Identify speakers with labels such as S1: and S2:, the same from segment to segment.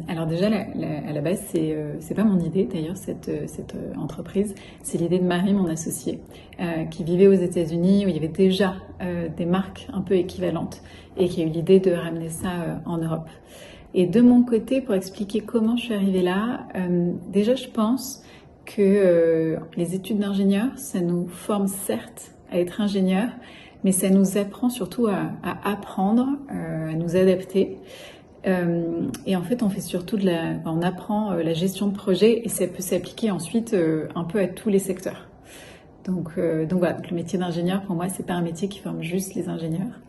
S1: Alors déjà, à la base, c'est pas mon idée d'ailleurs, cette entreprise. C'est l'idée de Marie, mon associée, qui vivait aux États-Unis où il y avait déjà des marques un peu équivalentes et qui a eu l'idée de ramener ça en Europe. Et de mon côté, pour expliquer comment je suis arrivée là, déjà je pense que les études d'ingénieur, ça nous forme certes à être ingénieur, mais ça nous apprend surtout à apprendre, à nous adapter. Et en fait, on fait surtout on apprend la gestion de projet et ça peut s'appliquer ensuite un peu à tous les secteurs. Donc voilà, donc le métier d'ingénieur, pour moi, c'est pas un métier qui forme juste les ingénieurs,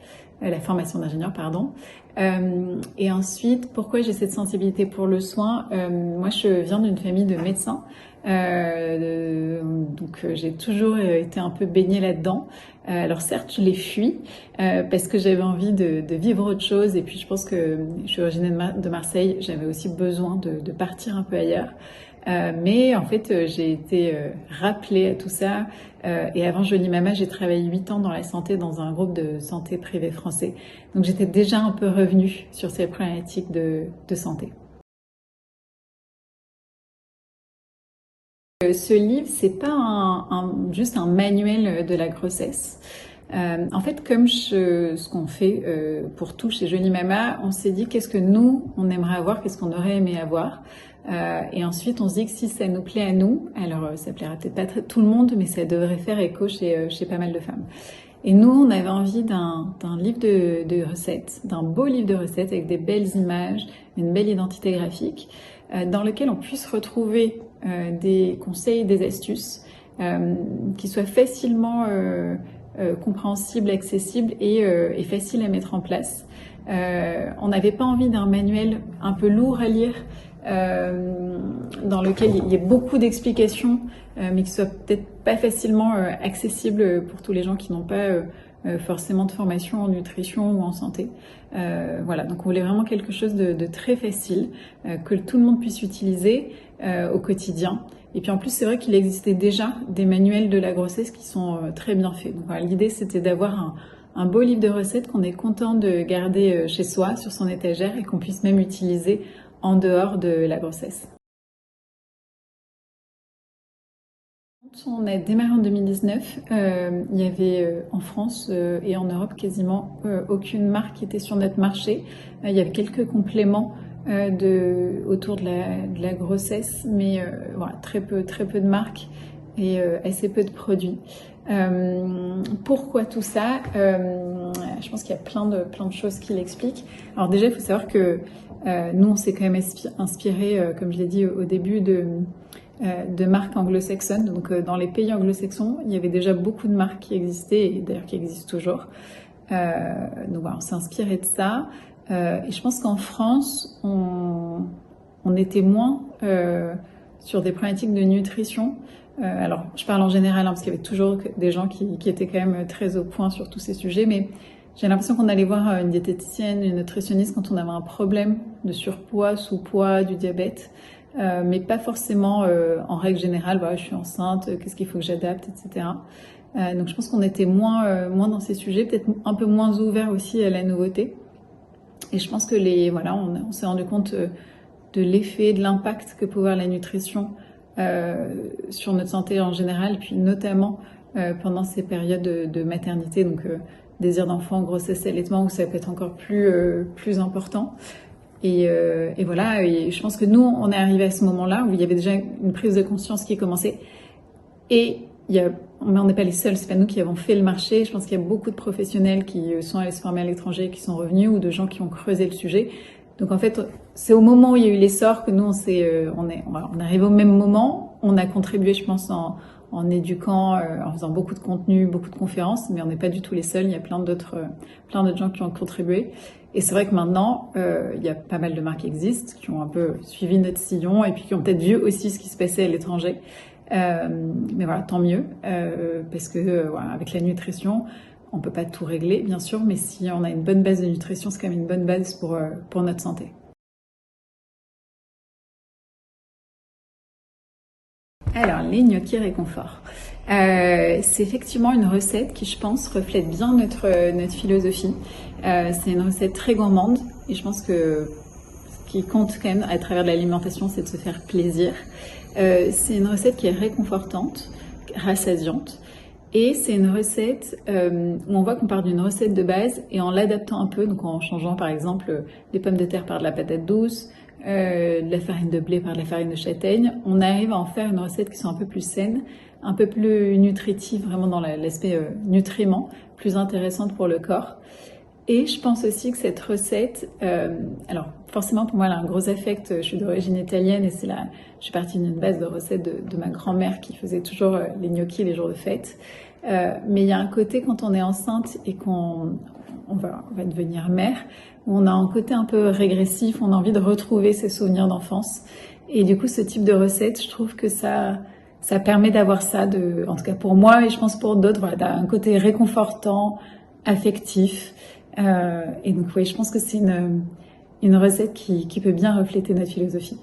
S1: la formation d'ingénieur, pardon. Et ensuite, pourquoi j'ai cette sensibilité pour le soin? Moi, je viens d'une famille de médecins, donc j'ai toujours été un peu baignée là-dedans. Alors certes, je l'ai fui parce que j'avais envie de vivre autre chose. Et puis je pense que je suis originaire de Marseille, j'avais aussi besoin de partir un peu ailleurs. Mais en fait, j'ai été rappelée à tout ça. Et avant Jolie Mama, j'ai travaillé 8 ans dans la santé dans un groupe de santé privé français. Donc j'étais déjà un peu revenue sur ces problématiques de santé. Ce livre, c'est pas juste un manuel de la grossesse. En fait, comme ce qu'on fait pour tout chez Jolie Mama, on s'est dit qu'est-ce que nous, on aimerait avoir, qu'est-ce qu'on aurait aimé avoir. Et ensuite, on se dit que si ça nous plaît à nous, alors ça plaira peut-être pas tout le monde, mais ça devrait faire écho chez pas mal de femmes. Et nous, on avait envie d'un livre de recettes, d'un beau livre de recettes avec des belles images, une belle identité graphique, dans lequel on puisse retrouver des conseils, des astuces qui soient facilement compréhensibles, accessibles et faciles à mettre en place. On n'avait pas envie d'un manuel un peu lourd à lire, dans lequel il y a beaucoup d'explications, mais qui soit peut-être pas facilement accessible pour tous les gens qui n'ont pas forcément de formation en nutrition ou en santé. Voilà, donc on voulait vraiment quelque chose de très facile, que tout le monde puisse utiliser au quotidien. Et puis en plus, c'est vrai qu'il existait déjà des manuels de la grossesse qui sont très bien faits. Donc voilà, l'idée c'était d'avoir un beau livre de recettes qu'on est content de garder chez soi, sur son étagère, et qu'on puisse même utiliser en dehors de la grossesse. On a démarré en 2019, il y avait en France et en Europe quasiment aucune marque qui était sur notre marché. Il y avait quelques compléments autour de la grossesse, mais voilà, très peu de marques et assez peu de produits. Pourquoi tout ça? Je pense qu'il y a plein de choses qui l'expliquent. Alors déjà, il faut savoir que nous, on s'est quand même inspiré, comme je l'ai dit au début, de marques anglo-saxonnes. Donc dans les pays anglo-saxons, il y avait déjà beaucoup de marques qui existaient et d'ailleurs qui existent toujours. Donc voilà, on s'est inspiré de ça. Et je pense qu'en France, on était moins sur des problématiques de nutrition. Alors, je parle en général, parce qu'il y avait toujours des gens qui étaient quand même très au point sur tous ces sujets, mais j'ai l'impression qu'on allait voir une diététicienne, une nutritionniste quand on avait un problème de surpoids, sous-poids, du diabète, mais pas forcément en règle générale, voilà, je suis enceinte, qu'est-ce qu'il faut que j'adapte, etc. Donc je pense qu'on était moins dans ces sujets, peut-être un peu moins ouvert aussi à la nouveauté. Et je pense que voilà, on s'est rendu compte de l'effet, de l'impact que peut avoir la nutrition sur notre santé en général, puis notamment pendant ces périodes de maternité, donc désir d'enfant, grossesse, allaitement, où ça peut être encore plus important. Et voilà, et je pense que nous, on est arrivé à ce moment-là où il y avait déjà une prise de conscience qui commençait. Et mais on n'est pas les seuls, c'est pas nous qui avons fait le marché. Je pense qu'il y a beaucoup de professionnels qui sont allés se former à l'étranger, qui sont revenus, ou de gens qui ont creusé le sujet. Donc en fait, c'est au moment où il y a eu l'essor que nous, on arrive au même moment. On a contribué, je pense, en éduquant, en faisant beaucoup de contenu, beaucoup de conférences, mais on n'est pas du tout les seuls. Il y a plein d'autres gens qui ont contribué. Et c'est vrai que maintenant, il y a pas mal de marques qui existent, qui ont un peu suivi notre sillon et puis qui ont peut-être vu aussi ce qui se passait à l'étranger. Mais voilà, tant mieux, parce que voilà, avec la nutrition, on peut pas tout régler, bien sûr, mais si on a une bonne base de nutrition, c'est quand même une bonne base pour notre santé. Alors, les gnocchis réconfort. C'est effectivement une recette qui, je pense, reflète bien notre philosophie. C'est une recette très gourmande et je pense que qui compte quand même à travers de l'alimentation, c'est de se faire plaisir. C'est une recette qui est réconfortante, rassasiante. Et c'est une recette où on voit qu'on part d'une recette de base et en l'adaptant un peu, donc en changeant par exemple les pommes de terre par de la patate douce, de la farine de blé par de la farine de châtaigne, on arrive à en faire une recette qui soit un peu plus saine, un peu plus nutritive, vraiment dans l'aspect nutriments, plus intéressante pour le corps. Et je pense aussi que cette recette, alors forcément pour moi elle a un gros affect, je suis d'origine italienne et je suis partie d'une base de recettes de ma grand-mère qui faisait toujours les gnocchis les jours de fête. Mais il y a un côté quand on est enceinte et qu'on va devenir mère, où on a un côté un peu régressif, on a envie de retrouver ses souvenirs d'enfance. Et du coup ce type de recette, je trouve que ça permet d'avoir ça, en tout cas pour moi et je pense pour d'autres, voilà, d'un côté réconfortant, affectif. Et donc oui, je pense que c'est une recette qui peut bien refléter notre philosophie.